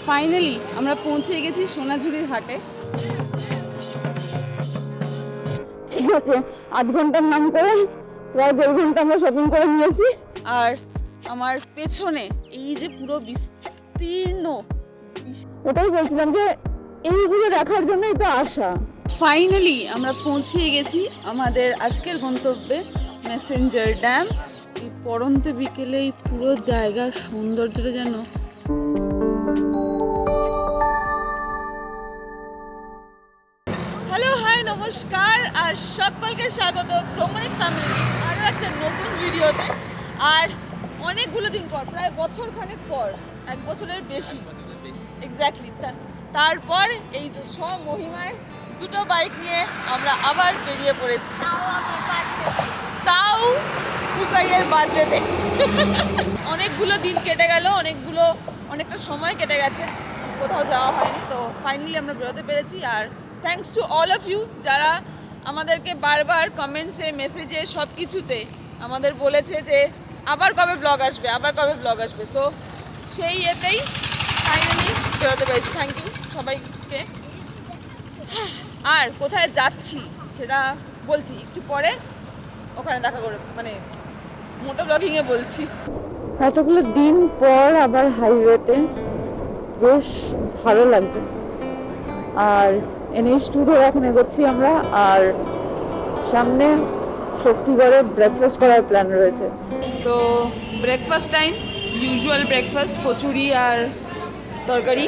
Finally আমরা পৌঁছে গেছি সোনাঝুরির হাটে। ঠিক আছে, 8 ঘন্টার নাম করে প্রায় 1.5 ঘন্টা আমরা শপিং করে নিয়েছি। আর আমার পেছনে এই যে পুরো বিস্তীর্ণ, ওটাই বলছিলাম যে এইগুলো দেখার জন্যই তো আসা। ফাইনালি আমরা পৌঁছে গেছি আমাদের আজকের গন্তব্যে, মেসেঞ্জার ড্যাম। এই পড়ন্ত বিকেলে এই পুরো জায়গার সৌন্দর্যটা যেন হ্যালো হাই নমস্কার আর সকলকে স্বাগত ভ্রমণের ফ্যামিলি আরও একটা নতুন ভিডিওতে। আর অনেকগুলো দিন পর, প্রায় বছরখানেক পর, 1 বছরের বেশি এক্স্যাক্টলি, তারপর এই যে স্বমহিমায় 2টো বাইক নিয়ে আমরা আবার বেরিয়ে পড়েছি, তাও বুকাইয়ের বার্থডেতে। অনেকগুলো দিন কেটে গেল, অনেকটা সময় কেটে গেছে, কোথাও যাওয়া হয়নি। তো ফাইনালি আমরা বেরোতে পেরেছি। আর thanks to all of you যারা আমাদেরকে বারবার কমেন্টসে, মেসেজে, সব কিছুতে আমাদের বলেছে যে আবার কবে ব্লগ আসবে। তো সেই ইয়েতেই ফাইনালি বেরোতে পেরেছি। থ্যাংক ইউ সবাইকে। আর কোথায় যাচ্ছি সেটা বলছি একটু পরে, ওখানে দেখা করে, মানে মোটো ব্লগিংয়ে বলছি। এতগুলো দিন পর আবার হাইওয়েতে, বেশ ভালো লাগছে। আর NH2 ধরে এখন এগোচ্ছি আমরা। আর সামনে শক্তিগড়ে ব্রেকফাস্ট করার প্ল্যান রয়েছে। তো breakfast time, usual breakfast, kachori আর তরকারি।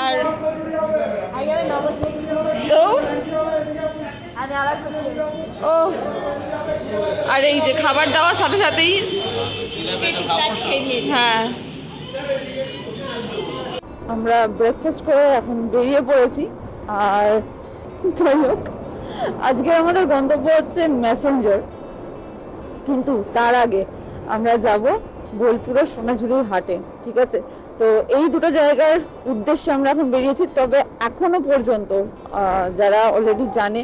আর ও আর এই যে খাবার দাওয়ার সাথে সাথেই হ্যাঁ, আমরা ব্রেকফাস্ট করে এখন বেরিয়ে পড়েছি। আর যাই হোক, আজকে আমাদের গন্তব্য হচ্ছে মেসেঞ্জার, কিন্তু তার আগে আমরা যাব বোলপুরের সোনাঝুরির হাটে। ঠিক আছে, তো এই 2টো জায়গার উদ্দেশ্যে আমরা এখন বেরিয়েছি। তবে এখনো পর্যন্ত যারা অলরেডি জানে,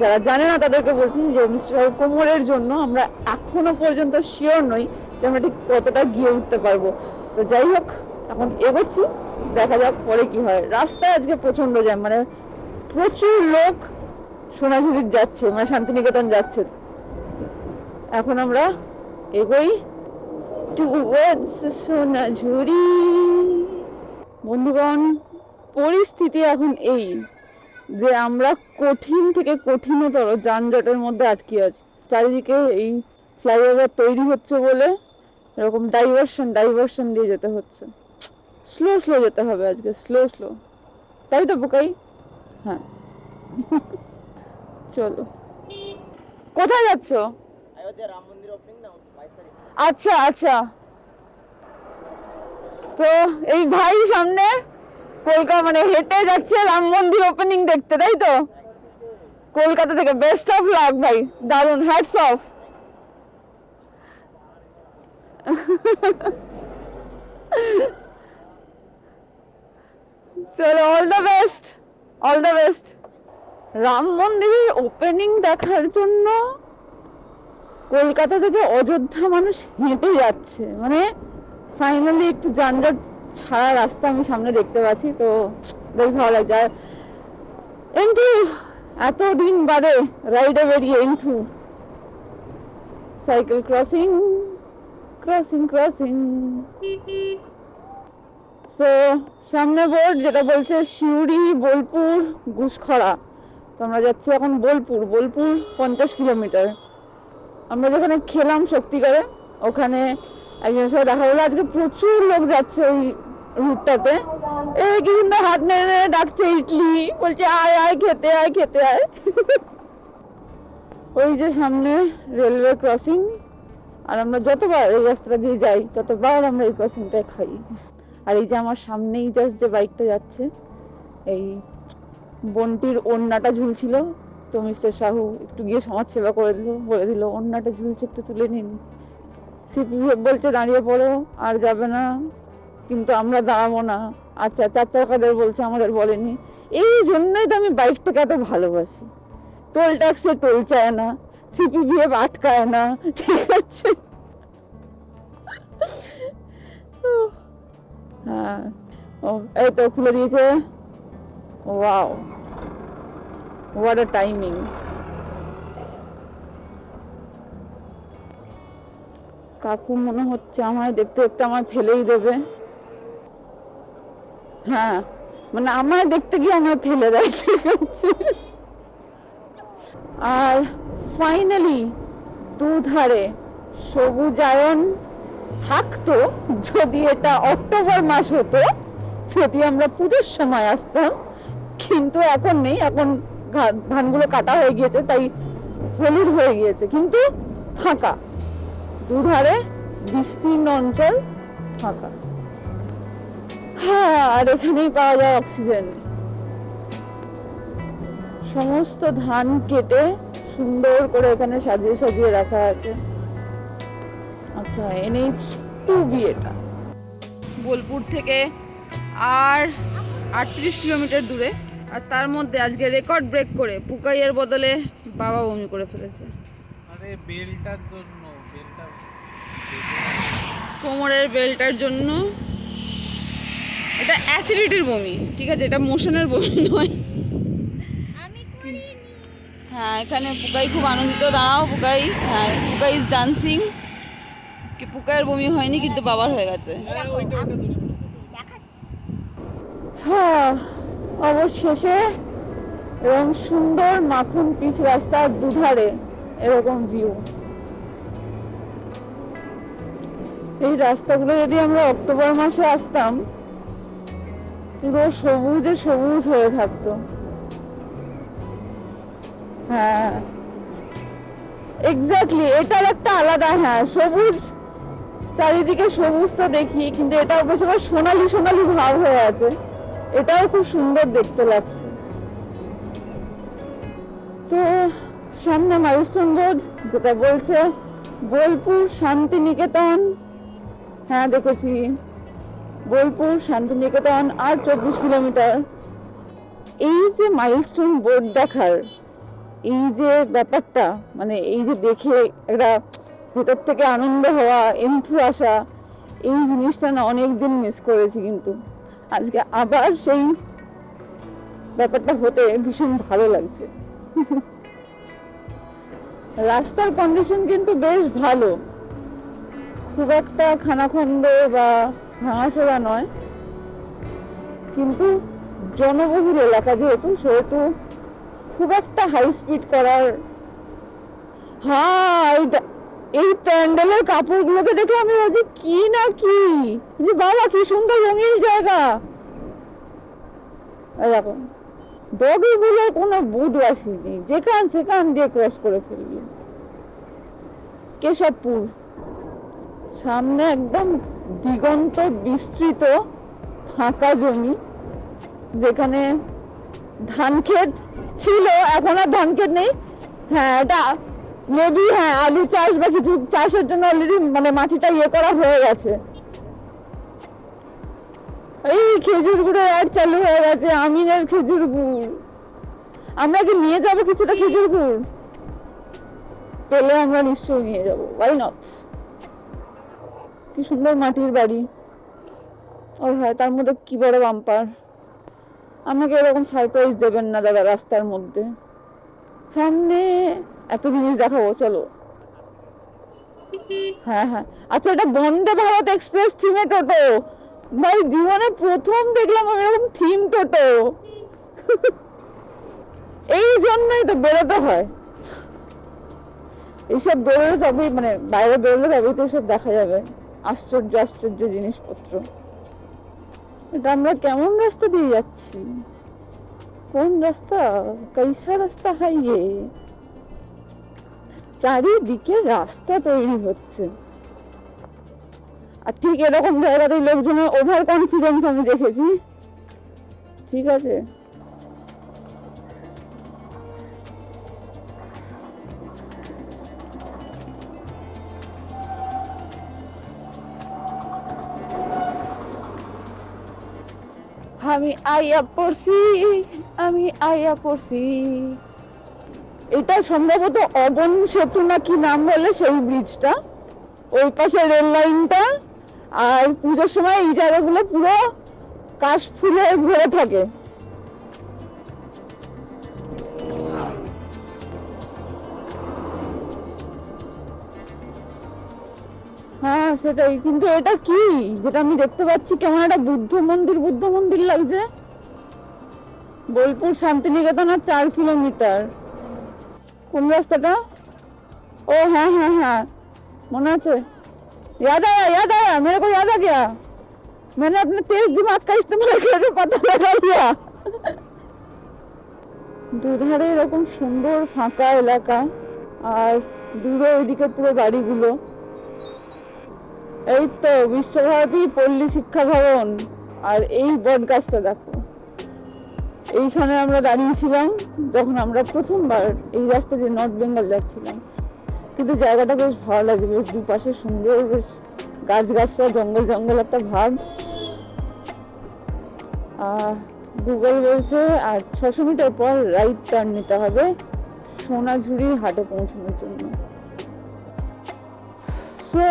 যারা জানে না তাদেরকে বলছি যে মিস্টার কোমরের জন্য আমরা এখনো পর্যন্ত শিওর নই যে আমরা ঠিক কতটা গিয়ে উঠতে পারবো। তো যাই হোক, এখন এগোচ্ছি, দেখা যাক পরে কি হয়। রাস্তায় আজকে প্রচন্ড জ্যাম, মানে প্রচুর লোক সোনাঝুরি যাচ্ছে, মানে শান্তিনিকেতন যাচ্ছে। এখন আমরা এগোই টুয়ার্ডস সোনাঝুরি। বন্ধুগণ, পরিস্থিতি এখন এই যে আমরা কঠিন থেকে কঠিনতর যানজটের মধ্যে আটকে আছি। চারিদিকে এই ফ্লাইওভার তৈরি হচ্ছে বলে এরকম ডাইভারশন দিয়ে যেতে হচ্ছে। স্লো যেতে হবে আজকে, স্লো, তাই তো বুকাই? হ্যাঁ। চলো, কোথায় যাচ্ছ? আচ্ছা, তো এই ভাই সামনে কলকাতা, মানে হেঁটে যাচ্ছে রাম মন্দির ওপেনিং দেখতে, তাই তো? কলকাতা থেকে। বেস্ট অফ লাক ভাই, দারুণ, হ্যাটস অফ। চলো, অল দ্য বেস্ট। রাম মন্দিরের ওপেনিং দেখার জন্য কলকাতা থেকে অযোধ্যা মানুষ হেঁটে যাচ্ছে, মানে ফাইনালি একটু যানজট ছাড়া রাস্তা আমি সামনে দেখতে পাচ্ছি। তো বেশ ভালো লাগছে। আর এন্টু এতদিন বাদে রাইডে বেরিয়ে এন্টু সাইকেল ক্রসিং। সো সামনে বোর্ড যেটা বলছে সিউড়ি, বোলপুর, গুসকরা। তো আমরা যাচ্ছি এখন বোলপুর 50 কিলোমিটার। আমরা যেখানে খেলাম শক্তিগড়ে, ওখানে একজনের সাথে দেখা হলো। আজকে প্রচুর লোক যাচ্ছে ওই রুটটাতে। এই কি সুন্দর হাত নেড়ে ডাকছে ইডলি, বলছে আয় খেতে আয়। ওই যে সামনে রেলওয়ে ক্রসিং। আর আমরা যতবার এই রাস্তাটা দিয়ে যাই ততবার আমরা এই ক্রসিংটাই খাই। আর এই যে আমার সামনেই জাস্ট যে বাইকটা যাচ্ছে, এই বোনটির ওড়নাটা ঝুলছিল, তো মিস্টার সাহু একটু গিয়ে সমাজ সেবা করে বলে দিল ওড়নাটা ঝুলছে, একটু তুলে নিন। সিপি বলছে দাঁড়িয়ে পড়ো, আর যাবে না, কিন্তু আমরা দাঁড়াবো না। আচ্ছা, 4 চাকাদের বলছে, আমাদের বলেনি। এই জন্যই তো আমি বাইকটাকে এত ভালোবাসি। টোল ট্যাক্সে টোল চায় না, CPBF আটকায় না, ঠিক আছে? হ্যাঁ, ও এই তো খুলে দিয়েছে। Wow, what a timing. কাকু মনে হচ্ছে আমায় দেখতে দেখতে আমায় ফেলেই দেবে। হ্যাঁ, মানে আমায় দেখতে গিয়ে আমায় ফেলে দেয়, ঠিক আছে। আর ফাইনালি দুধারে সবুজায়ন থাকতো যদি এটা অক্টোবর মাস হতো, যদি আমরা পুজোর সময় আসতাম, কিন্তু এখন নেই। এখন ধানগুলো কাটা হয়ে গিয়েছে, তাই হলুদ হয়ে গিয়েছে, কিন্তু ফাঁকা দুধারে বিস্তীর্ণ অঞ্চল ফাঁকা। হ্যাঁ, আর এখানেই পাওয়া যায় অক্সিজেন। সমস্ত ধান কেটে সুন্দর করে এখানে সাজিয়ে সাজিয়ে রাখা আছে। আচ্ছা, NH2B এটা বোলপুর থেকে আর 38 কিলোমিটার দূরে। আর তার মধ্যে আজকে রেকর্ড ব্রেক করে পুকাইয়ের বদলে বাবা বমি করে ফেলেছে। আরে বেলটার জন্য, কোমরের বেলটার জন্য। এটা অ্যাসিডিটির বমি, ঠিক আছে, এটা মোশনের বমি নয়। হ্যাঁ, এখানে পুকাই খুব আনন্দিত। দাঁড়াও পুকাই, হ্যাঁ পুকাই ইজ ডান্সিং। কি পুকাইয়ের বমি হয়নি, কিন্তু বাবার হয়ে গেছে। হ্যাঁ, অবশেষে এরকম সুন্দর মাখন পিচ রাস্তার দুধারে এরকম ভিউ। এই রাস্তাগুলো যদি আমরা অক্টোবর মাসে আসতাম, পুরো সবুজে সবুজ হয়ে থাকতো। হ্যাঁ এক্স্যাক্টলি, এটার একটা আলাদা, হ্যাঁ সবুজ, চারিদিকে সবুজ তো দেখি, কিন্তু এটাও বেশ আবার সোনালি সোনালি ভাব হয়ে আছে। এটাও খুব সুন্দর দেখতে লাগছে। তো সামনে মাইলস্টোন রোড, যেটা বলছে বোলপুর শান্তিনিকেতন। হ্যাঁ দেখেছি, বোলপুর শান্তিনিকেতন আর 24 কিলোমিটার। এই যে মাইলস্টোন বোর্ড দেখার এই যে ব্যাপারটা, মানে এই যে দেখে একটা ভেতর থেকে আনন্দ হওয়া, এন্থু আসা, এই জিনিসটা না অনেকদিন মিস করেছি, কিন্তু আজকে আবার সেই ব্যাপারটা হতে ভীষণ ভালো লাগছে। রাস্তার কন্ডিশন কিন্তু বেশ ভালো, খুব একটা খানাখন্দ বা ভাঙাচোরা নয়, কিন্তু জনবহুল এলাকা যেহেতু, সেহেতু খুব একটা হাই স্পিড করার। হ্যাঁ, এই প্যান্ডেলের কাপড়গুলোকে দেখে আমি ভাবছি কি না কি, বাবা কি সুন্দর রঙিন জায়গা। দেখো ডগিগুলোর কোনো বুধ আসেনি, যেখান সেখান দিয়ে ক্রস করে ফেলবি। কেশবপুর সামনে একদম দিগন্ত বিস্তৃত ফাঁকা জমি, যেখানে ধান ক্ষেত ছিল, এখন আর ধান ক্ষেত নেই। হ্যাঁ এটা মেবি, হ্যাঁ আলু চাষ বা কিছু চাষের জন্য অলরেডি মানে মাটিটা ইয়ে করা হয়ে গেছে। এই খেজুর গুড়ের অ্যাড চালু হয়ে গেছে, আমিনের খেজুর গুড়। আমরা কি নিয়ে যাবো কিছুটা খেজুর গুড়? পেলে আমরা নিশ্চয়ই নিয়ে যাবো, ওয়াই নট। কি সুন্দর মাটির বাড়ি, ওই হয় তার মধ্যে কি বড় বাম্পার। আমাকে এরকম সারপ্রাইজ দেবেন না দাদা রাস্তার মধ্যে। সামনে একটা জিনিস দেখাবো, চলো। হ্যাঁ হ্যাঁ, আচ্ছা এটা বন্দে ভারত এক্সপ্রেস থিমে টোটো। ভাই জীবনে প্রথম দেখলাম আমি এরকম থিম টোটো। এই জন্যই তো বেরোতে হয়, এইসব বেরোলে তবেই, মানে বাইরে বেরোলে তবেই তো সব দেখা যাবে আশ্চর্য আশ্চর্য জিনিসপত্র। এটা আমরা কেমন রাস্তা দিয়ে যাচ্ছি? কোন রাস্তা? कैसा রাস্তা है ये? চারিদিকে রাস্তা তৈরি হচ্ছে, আর ঠিক এরকম জায়গাতেই লোকজনের ওভার কনফিডেন্স আমি দেখেছি। ঠিক আছে, আমি আইয়া পড়ছি, আমি আইয়া পড়ছি। এটা সম্ভবত অবন সেতু না কি নাম বলে সেই ব্রিজটা, ওই পাশে রেল লাইনটা। আর পুজোর সময় এই জায়গাগুলো পুরো কাশ ফুলে ভরে থাকে। হ্যাঁ সেটাই, কিন্তু এটা কি যেটা আমি দেখতে পাচ্ছি কেমন একটা বুদ্ধ মন্দির লাগছে। বোলপুর শান্তিনিকেতন আর 4 কিলোমিটার। কোন রাস্তাটা? ও হ্যাঁ হ্যাঁ হ্যাঁ মনে আছে, याद आया मेरे को याद आ गया, मैंने अपने तेज दिमाग का इस्तेमाल करके पता लगा लिया। দুধারে এরকম সুন্দর ফাঁকা এলাকা, আর দূরে ওইদিকে পুরো বাড়িগুলো। এই তো বিশ্বভারতী পল্লী শিক্ষা ভবন, আর এই বট গাছটা দেখো। এইখানে আমরা দাঁড়িয়েছিলাম যখন আমরা প্রথমবার এই রাস্তা দিয়ে নর্থ বেঙ্গল যাচ্ছিলাম। কিন্তু জায়গাটা বেশ ভালো লাগছে, বেশ দুপাশে সুন্দর, বেশ গাছগাছরা, জঙ্গল একটা ভাব। গুগল বলছে আর 600 মিটার পর রাইট টার্ন নিতে হবে সোনাঝুরির হাটে পৌঁছানোর জন্য। সো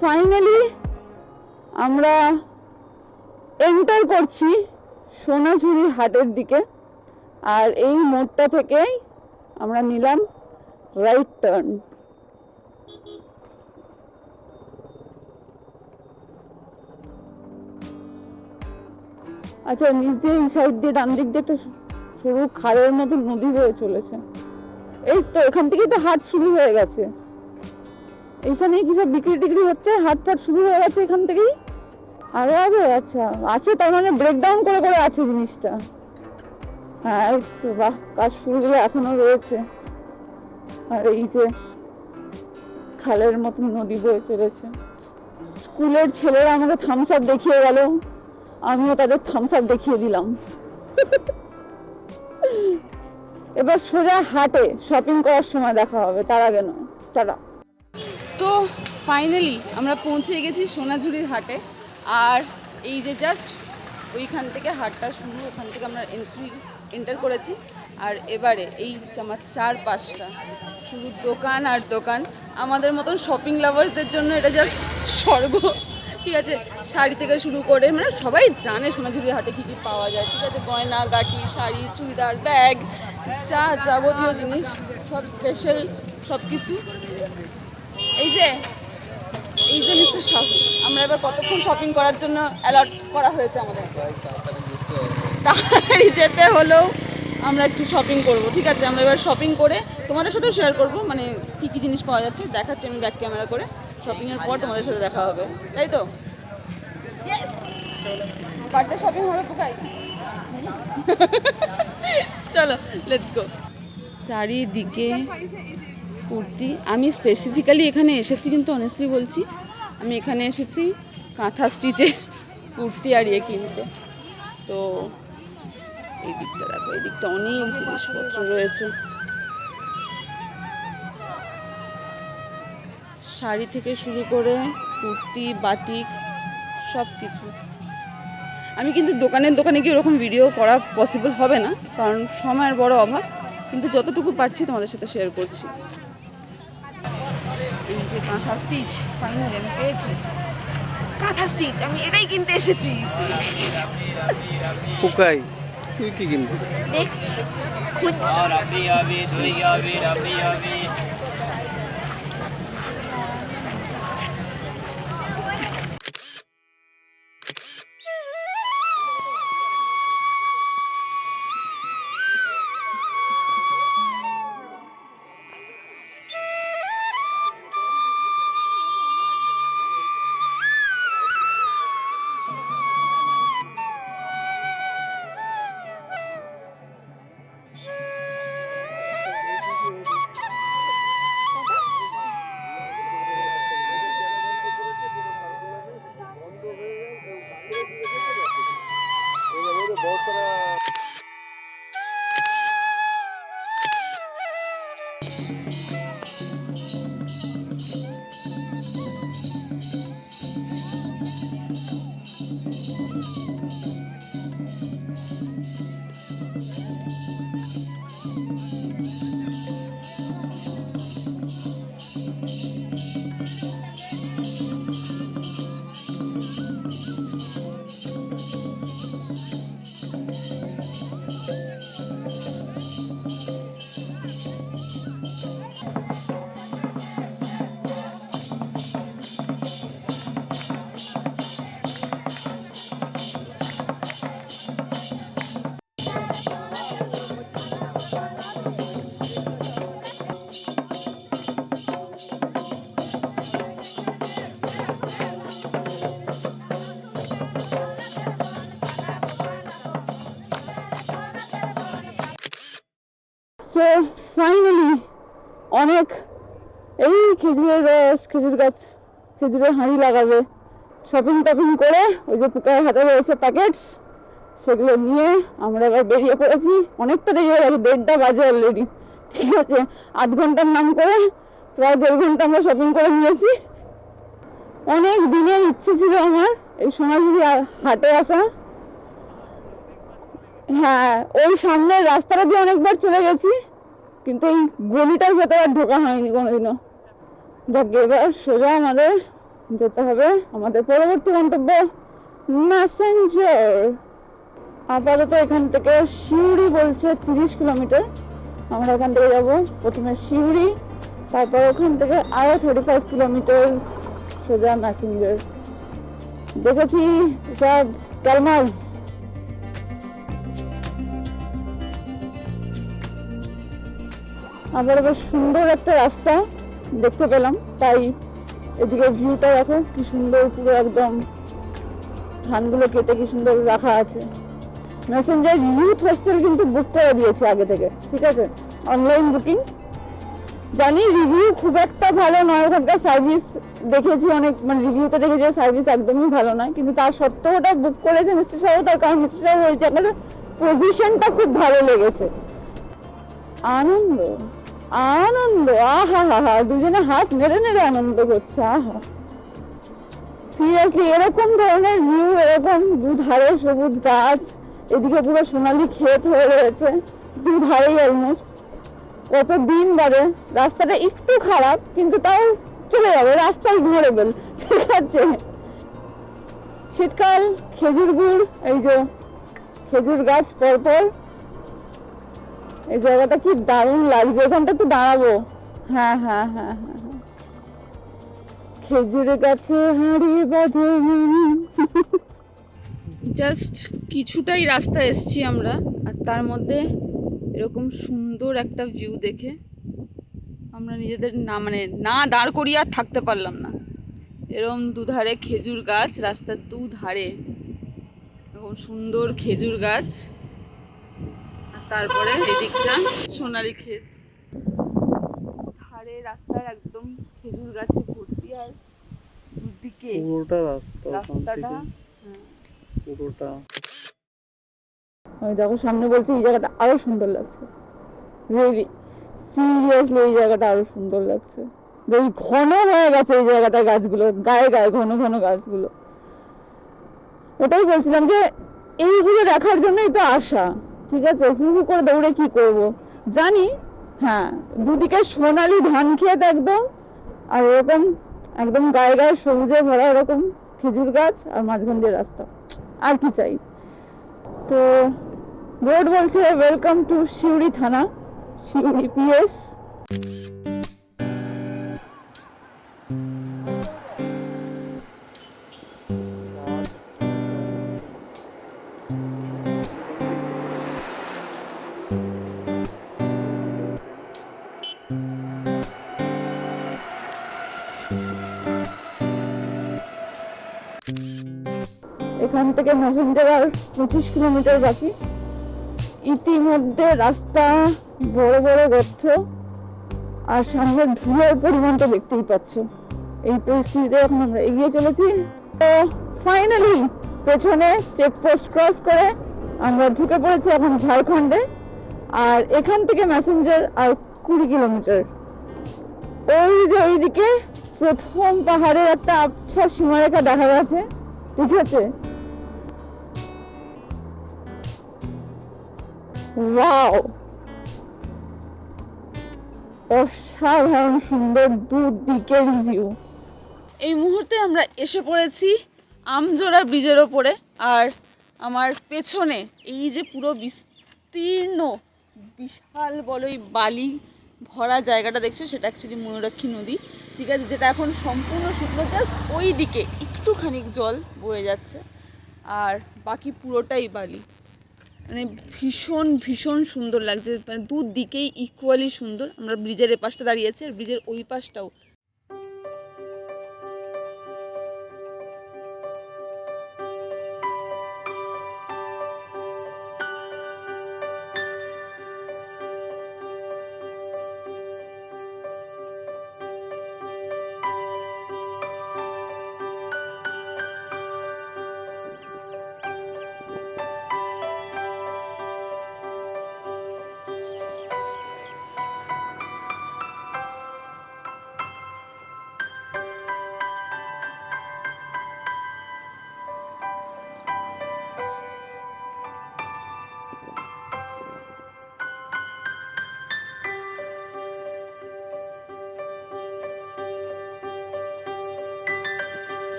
ফাইনালি আমরা এন্টার করছি সোনাঝুরির হাটের দিকে, আর এই মোড়টা থেকেই আমরা নিলাম রাইট টার্ন। আচ্ছা, নিচে এই সাইড দিয়ে ডান দিক দিয়ে একটা সরু খালের মতো নদী বয়ে চলেছে। এই তো এখান থেকেই তো হাট শুরু হয়ে গেছে। এইখানেই কি সব বিক্রি টিক্রি হচ্ছে, হাট ফাট শুরু হয়ে গেছে এখান থেকেই। আরে আরে আচ্ছা আছে, তার মানে ব্রেকডাউন করে করে আছে জিনিসটা। হ্যাঁ এই তো, বাহ, কাশফুলগুলো এখনো রয়েছে। আর এই যে খালের মতন নদী বয়ে চলেছে। স্কুলের ছেলেরা আমাকে থামস আপ দেখিয়ে গেল, আমিও তাদের থামস আপ দেখিয়ে দিলাম। এবার সোজা হাটে শপিং করার সময় দেখা হবে, তার আগে নয়। টাটা। তো ফাইনালি আমরা পৌঁছে গেছি সোনাঝুরির হাটে, আর এই যে জাস্ট ওইখান থেকে হাটটা শুরু, ওখান থেকে আমরা এন্টার করেছি। আর এবারে এই আমার চারপাশটা শুধু দোকান আর দোকান। আমাদের মতন শপিং লাভার্সদের জন্য এটা জাস্ট স্বর্গ। ঠিক আছে, শাড়ি থেকে শুরু করে, মানে সবাই জানে সোনাঝুরির হাটে কী কী পাওয়া যায়। ঠিক আছে, গয়না গাটি, শাড়ি, চুড়িদার, ব্যাগ, যা যাবতীয় জিনিস, সব স্পেশাল সব কিছু। এই যে মিস্টার শাহু, আমরা এবার কতক্ষণ শপিং করার জন্য অ্যালট করা হয়েছে আমাদের? তাড়াতাড়ি যেতে হলেও আমরা একটু শপিং করব। ঠিক আছে, আমরা এবার শপিং করে তোমাদের সাথেও শেয়ার করব, মানে কী কী জিনিস পাওয়া যাচ্ছে দেখাচ্ছি আমি ব্যাক ক্যামেরা করে। শপিংয়ের পর তোমাদের সাথে দেখা হবে, তাই তো? বার্থডে শপিং হবে পুকাই। চলো লেটস গো। চারিদিকে কুর্তি। আমি স্পেসিফিক্যালি এখানে এসেছি, কিন্তু অনেস্টলি বলছি আমি এখানে এসেছি কাঁথা স্টিচের কুর্তি আর ইয়ে কিনতে। তো এই দিকটা দেখো, এই দিকটা অনেক জিনিসপত্র রয়েছে, শাড়ি থেকে শুরু করে কুর্তি, বাটিক, সব কিছু। আমি কিন্তু দোকানে গিয়ে ওরকম ভিডিও করা পসিবল হবে না, কারণ সময়ের বড় অভাব, কিন্তু যতটুকু পারছি তোমাদের সাথে শেয়ার করছি। এই যে কাঁথা স্টিচ ফাইনালি আমি পেয়েছি, কাঁথা স্টিচ, আমি এটাই কিনতে এসেছি। পুকাই তুই কি কিনবি? দেখছি, খুঁজছি। তো ফাইনালি অনেক এই খেজুরের রস, খেজুর গাছ, খেজুরের হাঁড়ি লাগাবে, শপিং টপিং করে ওই যে পুকার হাতে রয়েছে প্যাকেটস, সেগুলো নিয়ে আমরা এবার বেরিয়ে পড়েছি। অনেকটা দেরি হয়ে গেছে, 1:30 বাজে অলরেডি। ঠিক আছে, 8 ঘন্টার নাম করে প্রায় 1.5 ঘন্টা আমরা শপিং করে নিয়েছি। অনেক দিনের ইচ্ছে ছিল আমার এই সোনাঝুরি হাটে আসা। হ্যাঁ, ওই সামনের রাস্তাটা দিয়ে অনেকবার চলে গেছি, কিন্তু এই গলিটার ভেতরে আর ঢোকা হয়নি কোনোদিনও। যাক, এবার সোজা আমাদের যেতে হবে আমাদের পরবর্তী গন্তব্য ম্যাসেঞ্জার। আপাতত এখান থেকে সিউড়ি বলছে 30 কিলোমিটার। আমরা এখান থেকে যাব প্রথমে সিউড়ি, তারপর ওখান থেকে আরো 35 কিলোমিটার সোজা ম্যাসেঞ্জার। দেখেছি সব কালমাজ। আবার বেশ সুন্দর একটা রাস্তা দেখতে পেলাম, তাই এদিকে ভিউটা দেখো কি সুন্দর, পুরো একদম ধানগুলো কেটে কি সুন্দর রাখা আছে। ম্যাসেঞ্জার ইউথ হোস্টেল কিন্তু বুক করে দিয়েছে আগে থেকে, ঠিক আছে, অনলাইন বুকিং। জানি রিভিউ খুব একটা ভালো নয় ওখানকার, সার্ভিস দেখেছি অনেক, মানে রিভিউতে দেখেছি সার্ভিস একদমই ভালো নয়, কিন্তু তার সত্ত্বেও ওটা বুক করেছে মিস্টার সাহু, তার কারণ মিস্টার সাহু হয়েছে আপনার পজিশনটা খুব ভালো লেগেছে। আনন্দ আনন্দ, আহা হা হা, দুজনে হাত নেড়ে নেড়ে আনন্দ করছে। আহা, সিরিয়াসলি এরকম ধরনের ভিউ, এরকম দুধারে সবুজ গাছ, এদিকে পুরো সোনালি ক্ষেত হয়ে রয়েছে দুধারেই অলমোস্ট। কতদিন বাদে, রাস্তাটা একটু খারাপ কিন্তু তাও চলে যাবে, রাস্তা ইগনোরেবল, ঠিক আছে। শীতকাল, খেজুর গুড়, এই যে খেজুর গাছ পরপর, এই জায়গাটা কি দারুণ লাগছে। এখানটা একটু দাঁড়াবো। হ্যাঁ হ্যাঁ হ্যাঁ হ্যাঁ, খেজুরের গাছে হাঁড়ি বাঁধে। জাস্ট কিছুটাই রাস্তা এসছি আমরা, আর তার মধ্যে এরকম সুন্দর একটা ভিউ দেখে আমরা নিজেদের না দাঁড় করিয়ে আর থাকতে পারলাম না। এরকম দুধারে খেজুর গাছ, রাস্তার দুধারে এরকম সুন্দর খেজুর গাছ, আর তারপরে এদিকটা সোনালি ক্ষেত, ধারে রাস্তার একদম খেজুর গাছে ভর্তি, আর দুদিকে পুরোটা রাস্তাটা পুরোটা। ওই দেখো সামনে বলছে এই জায়গাটা আরো সুন্দর লাগছে, রিয়েলি সিরিয়াসলি এই জায়গাটা আরো সুন্দর লাগছে। বেশ ঘন হয়ে গেছে এই জায়গাটা, গাছগুলো গায়ে গায়ে ঘন ঘন গাছগুলো। ওটাই বলছিলাম যে এইগুলো দেখার জন্যই তো আসা, ঠিক আছে। হু হু করে দৌড়ে কি করব জানি। হ্যাঁ, দুদিকে সোনালি ধান ক্ষেত একদম, আর এরকম একদম গায়ে গায়ে সবুজে ভরা এরকম খেজুর গাছ, আর মাঝখান দিয়ে রাস্তা, আর কি চাই। তো বোর্ড বলছে ওয়েলকাম টু সিউড়ি থানা, সিউড়ি পিএস। এখান থেকে ম্যাসেঞ্জার আর 25 কিলোমিটার বাকি। ইতিমধ্যে রাস্তা বড় বড় গর্ত, আর সামনে ধুলোর পরিমাণ তো দেখতেই পাচ্ছ। এই পরিস্থিতিতে এখন আমরা এগিয়ে চলেছি। তো ফাইনালি পেছনে চেকপোস্ট ক্রস করে আমরা ঢুকে পড়েছি এখন ঝাড়খণ্ডে, আর এখান থেকে ম্যাসেঞ্জার আর 20 কিলোমিটার। ওই যে ওইদিকে প্রথম পাহাড়ের একটা আবছা সীমারেখা দেখা গেছে, ঠিক আছে। ওয়াও, অসাধারণ সুন্দর দুদিকের ভিউ। এই মুহূর্তে আমরা এসে পড়েছি আমজোড়া ব্রিজের ওপরে, আর আমার পেছনে এই যে পুরো বিস্তীর্ণ বিশাল বড় এই বালি ভরা জায়গাটা দেখছো, সেটা অ্যাকচুয়ালি ময়ূরাক্ষী নদী, ঠিক আছে, যেটা এখন সম্পূর্ণ শুকনো, জাস্ট ওই দিকে একটুখানি জল বয়ে যাচ্ছে, আর বাকি পুরোটাই বালি। মানে ভীষণ ভীষণ সুন্দর লাগছে, মানে দুদিকেই ইকুয়ালি সুন্দর। আমরা ব্রিজের এ পাশটা দাঁড়িয়েছি, আর ব্রিজের ওই পাশটাও।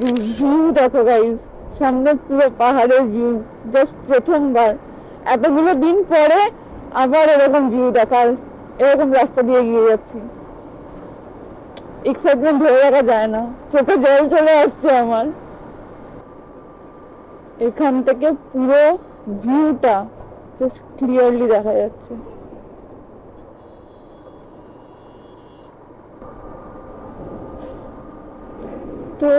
ভিউ দেখো গাইজ, সামনে পুরো পাহাড়ের ভিউ, জাস্ট প্রথমবার এতগুলো দিন পরে আবার এরকম ভিউ দেখার, এরকম রাস্তা দিয়ে গিয়ে যাচ্ছি। এক্সাইটমেন্ট ধরে রাখা যায় না, চোখে জল চলে আসছে আমার। এখান থেকে পুরো ভিউটা জাস্ট ক্লিয়ারলি দেখা যাচ্ছে। তো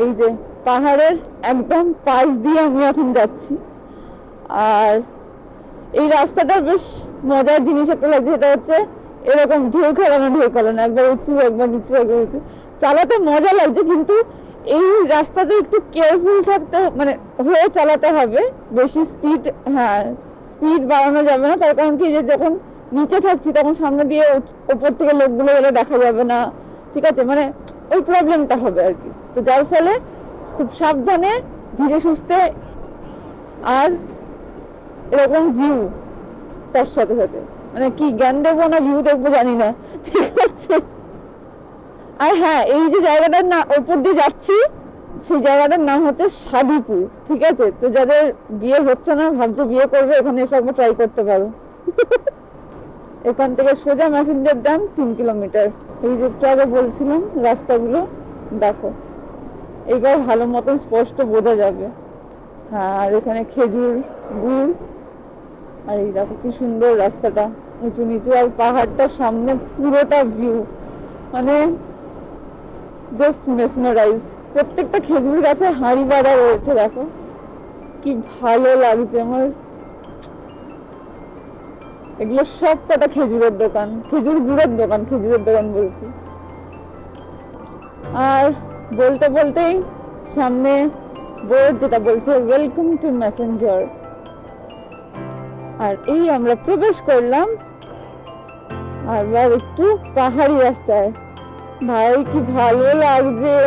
এই যে পাহাড়ের একদম পাশ দিয়ে আমি এখন যাচ্ছি, আর এই রাস্তাটা বেশ মজার জিনিস একটা লাগছে, সেটা হচ্ছে এরকম ঢেউ খেলানো, একবার উঁচু একবার নিচু একবার উঁচু, চালাতে মজা লাগছে, কিন্তু এই রাস্তাতে একটু কেয়ারফুল থাকতে, মানে হয়ে চালাতে হবে। বেশি স্পিড, হ্যাঁ স্পিড বাড়ানো যাবে না, তার কারণ কি যে যখন নিচে থাকছি তখন সামনে দিয়ে ওপর থেকে লোকগুলো গেলে দেখা যাবে না, ঠিক আছে, মানে ওই প্রবলেমটা হবে আর কি। তো যার ফলে খুব সাবধানে ধীরে সুস্থে, আর এরকম ভিউ তার সাথে সাথে, মানে কি জ্ঞান দেখবো না ভিউ দেখবো জানি না, ঠিক আছে। আর হ্যাঁ, এই যে জায়গাটার না ওপর দিয়ে যাচ্ছি, সেই জায়গাটার নাম হচ্ছে সাধুপুর, ঠিক আছে। তো যাদের বিয়ে হচ্ছে না, ভাবছো বিয়ে করবে, এখানে এসে একবার ট্রাই করতে পারো। এখান থেকে সোজা ম্যাসেঞ্জার ড্যাম 3 কিলোমিটার। এই যে একটু আগে বলছিলাম রাস্তাগুলো দেখো, এইবার ভালো মতন স্পষ্ট বোঝা যাবে। হ্যাঁ, আর এখানে খেজুর গুড়, আর এই দেখো কি সুন্দর রাস্তাটা, উঁচু নিচু, আর পাহাড়টার সামনে পুরোটা ভিউ, মানে জাস্ট মেসমারাইজড। প্রত্যেকটা খেজুর গাছে হাঁড়ি বাঁধা রয়েছে, দেখো কি ভালো লাগছে আমার। এগুলো সব কটা খেজুরের দোকান, খেজুর গুড়ের দোকান, খেজুরের দোকান বলছি। আর বলতে বলতেই সামনে বোর্ড যেটা বলছে ওয়েলকাম টু মেসেঞ্জার, আর এই আমরা প্রবেশ করলাম আবার একটু পাহাড়ি রাস্তায়। ভাই কি ভালো লাগছে,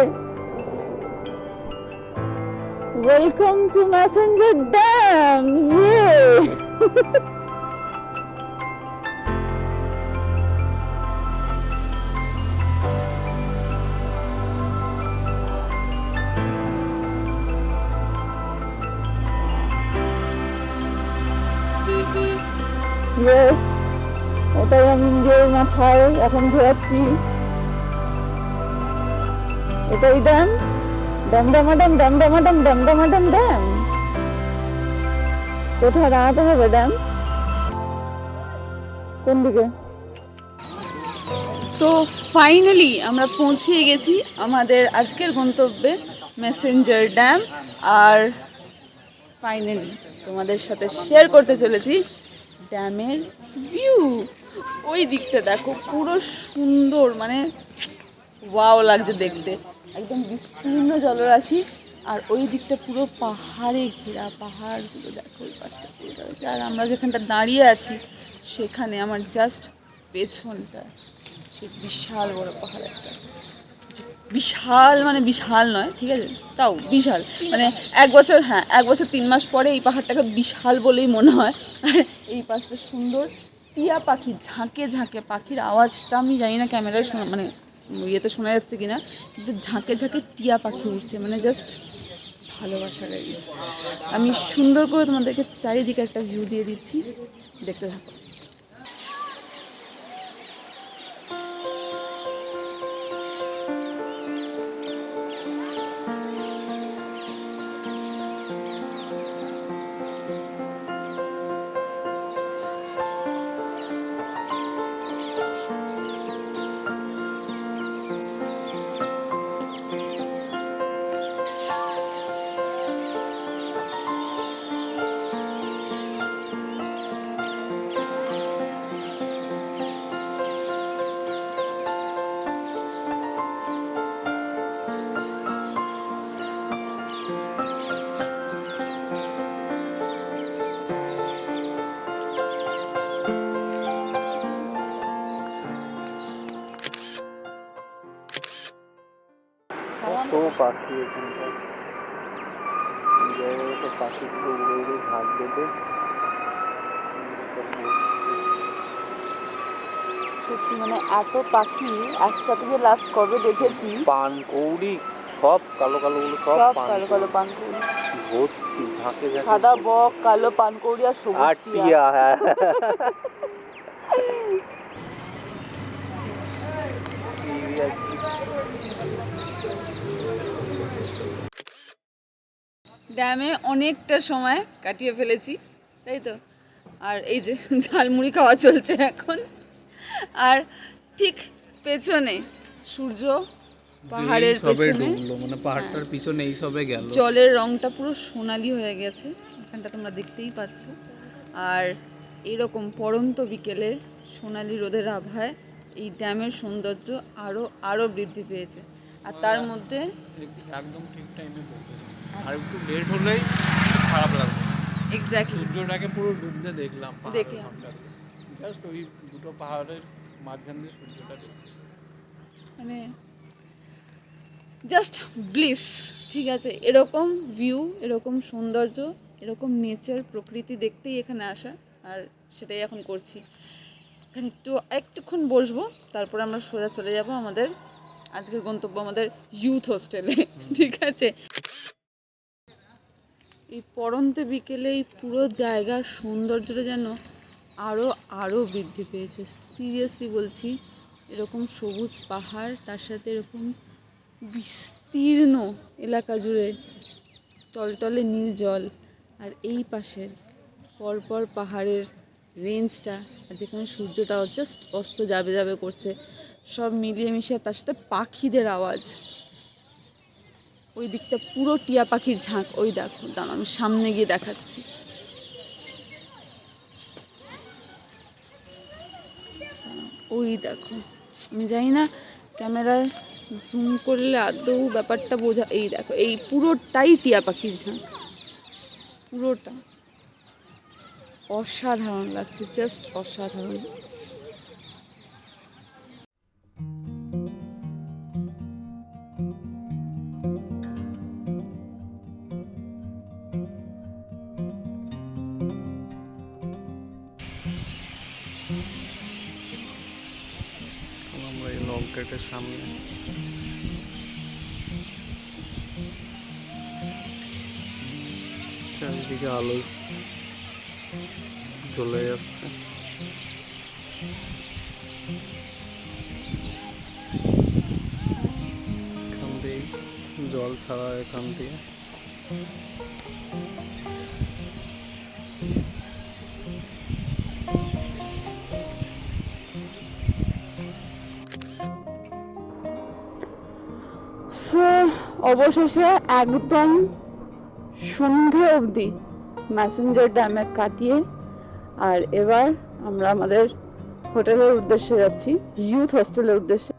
ওয়েলকাম টু মেসেঞ্জার ড্যাম, ইয়ে। ইয়েস, ওটাই আমি নিজের মাথায় এখন ঘোরাচ্ছি। এটাই ড্যাম, ড্যাম। কোথায় দাঁড়াতে হবে ড্যাম, কোন দিকে? তো ফাইনালি আমরা পৌঁছে গেছি আমাদের আজকের গন্তব্যে, মেসেঞ্জার ড্যাম। আর ফাইনালি তোমাদের সাথে শেয়ার করতে চলেছি ড্যামের ভিউ। ওই দিকটা দেখো, পুরো সুন্দর, মানে ওয়াও লাগছে দেখতে, একদম বিস্তীর্ণ জলরাশি। আর ওই দিকটা পুরো পাহাড়ে ঘেরা, পাহাড়গুলো দেখো ওই পাশটা পুরোটা রয়েছে। আর আমরা যেখানটা দাঁড়িয়ে আছি সেখানে আমার জাস্ট পেছনটা সে বিশাল বড় পাহাড় একটা, বিশাল মানে বিশাল নয়, ঠিক আছে, তাও বিশাল, মানে 1 বছর, হ্যাঁ 1 বছর 3 মাস পরে এই পাহাড়টাকে বিশাল বলেই মনে হয়। আর এই পাশটা সুন্দর টিয়া পাখি, ঝাঁকে ঝাঁকে পাখির আওয়াজটা আমি জানি না ক্যামেরায় শোনা, মানে ইয়েতে শোনা যাচ্ছে কিনা, কিন্তু ঝাঁকে ঝাঁকে টিয়া পাখি উঠছে, মানে জাস্ট ভালোবাসা গাইস। আমি সুন্দর করে তোমাদেরকে চারিদিকে একটা ভিউ দিয়ে দিচ্ছি, দেখতে থাকো। কত পাখি এখানকার, জায়গায় তো পাখিগুলো উড়ে উড়ে ঝাঁক দেবে। সত্যি মানে এত পাখি একসাথে যে লাস্ট কবে দেখেছি। পানকৌড়ি সব কালো কালো গুলো সব সব পান কালো কালো পানকৌড়ি, ভর্তি ঝাঁকে ঝাঁকে সাদা বক, কালো পানকৌড়ি আর আর সবুজ টিয়া। টিয়া, হ্যাঁ। ড্যামে অনেকটা সময় কাটিয়ে ফেলেছি, তাই তো। আর এই যে ঝালমুড়ি খাওয়া চলছে এখন। আর ঠিক পেছনে সূর্য পাহাড়ের পেছনে, মানে পাহাড়টার পিছনে এই সবে গেল। জলের রংটা পুরো সোনালি হয়ে গেছে, এখানটা তোমরা দেখতেই পাচ্ছ। আর এইরকম পড়ন্ত বিকেলে সোনালি রোদের আভায় এই ড্যামের সৌন্দর্য আরো বৃদ্ধি পেয়েছে। আর তার মধ্যে একদম ঠিক টাইমে পৌঁছেছি, আর একটু লেট হলেই খারাপ লাগবে। এক্স্যাক্টলি সূর্যটাকে পুরো ডুবতে দেখলাম। দেখলাম। জাস্ট ওই দুটো পাহাড়ের মাঝখান দিয়ে সূর্যটা ডুবছে। মানে জাস্ট ব্লিস, ঠিক আছে। এরকম ভিউ, এরকম সৌন্দর্য, এরকম নেচার, প্রকৃতি দেখতেই এখানে আসা, আর সেটাই এখন করছি। এখানে একটুক্ষণ বসবো, তারপর আমরা সোজা চলে যাব আমাদের আজকের গন্তব্য, আমাদের ইউথ হোস্টেলে, ঠিক আছে। এই পড়ন্ত বিকেলে এই পুরো জায়গার সৌন্দর্যটা যেন আরো বৃদ্ধি পেয়েছে, সিরিয়াসলি বলছি। এরকম সবুজ পাহাড়, তার সাথে এরকম বিস্তীর্ণ এলাকা জুড়ে টলটলে নীল জল, আর এই পাশের পরপর পাহাড়ের রেঞ্জটা, আর যেখানে সূর্যটাও জাস্ট অস্ত যাবে যাবে করছে, সব মিলিয়ে মিশিয়ে, তার সাথে পাখিদের আওয়াজ। ওই দিকটা পুরো টিয়া পাখির ঝাঁক, ওই দেখো, দাঁড়াও আমি সামনে গিয়ে দেখাচ্ছি। ওই দেখো, আমি জানি না ক্যামেরায় জুম করলে আদৌ ব্যাপারটা বোঝা, এই দেখো, এই পুরোটাই টিয়া পাখির ঝাঁক, পুরোটা অসাধারণ লাগছে, জাস্ট অসাধারণ। আমরা এই লং গেটের সামনে। চারিদিকে আলো জ্বলে যাচ্ছে। এখান দিয়ে জল ছাড়া এখান দিয়ে অবশেষে একদম সন্ধে অবধি ম্যাসেঞ্জার ড্যামে কাটিয়ে, আর এবার আমরা আমাদের হোটেলের উদ্দেশ্যে যাচ্ছি, ইউথ হোস্টেলের উদ্দেশ্যে।